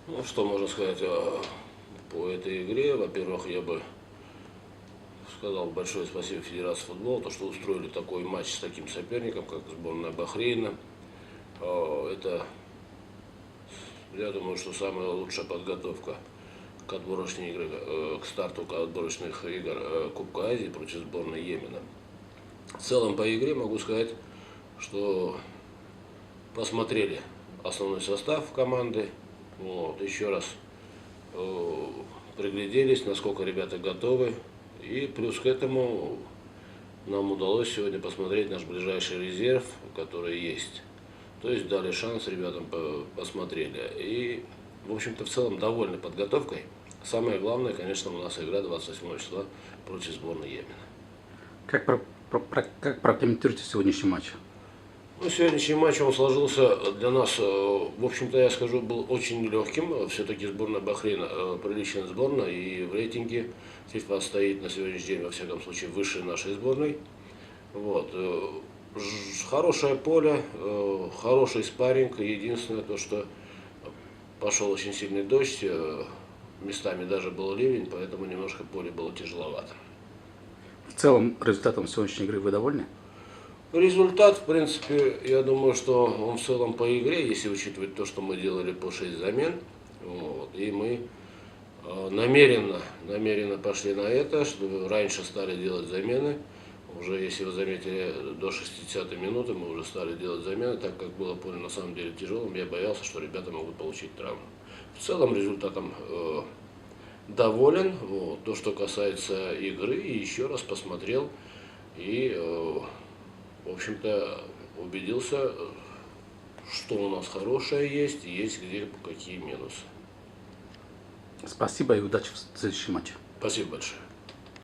Ну, что можно сказать по этой игре? Во-первых, я бы сказал большое спасибо Федерации футбола, то, что устроили такой матч с таким соперником, как сборная Бахрейна. Это, я думаю, что самая лучшая подготовка к отборочной игре, к старту отборочных игр Кубка Азии против сборной Йемена. В целом по игре могу сказать, что посмотрели основной состав команды. Вот, еще раз пригляделись, насколько ребята готовы. И плюс к этому нам удалось сегодня посмотреть наш ближайший резерв, который есть. То есть дали шанс ребятам, посмотрели. И, в общем-то, в целом довольны подготовкой. Самое главное, конечно, у нас игра 28 числа против сборной Йемена. Как прокомментируете сегодняшний матч? Ну, сегодняшний матч он сложился для нас, в общем-то, я скажу, был очень легким. Все-таки сборная Бахрейна приличная сборная, и в рейтинге ФИФА стоит на сегодняшний день, во всяком случае, выше нашей сборной. Вот. Хорошее поле, хороший спарринг. Единственное то, что пошел очень сильный дождь, местами даже был ливень, поэтому немножко поле было тяжеловато. В целом результатом сегодняшней игры вы довольны? Результат, в принципе, я думаю, что он в целом по игре, если учитывать то, что мы делали по 6 замен, вот, и мы намеренно пошли на это, что раньше стали делать замены. Уже, если вы заметили, до 60-й минуты мы уже стали делать замены, так как было поле на самом деле тяжелым, я боялся, что ребята могут получить травму. В целом результатом доволен. Вот. То, что касается игры, еще раз посмотрел и, в общем-то, убедился, что у нас хорошее есть где какие минусы. Спасибо и удачи в следующем матче. Спасибо большое.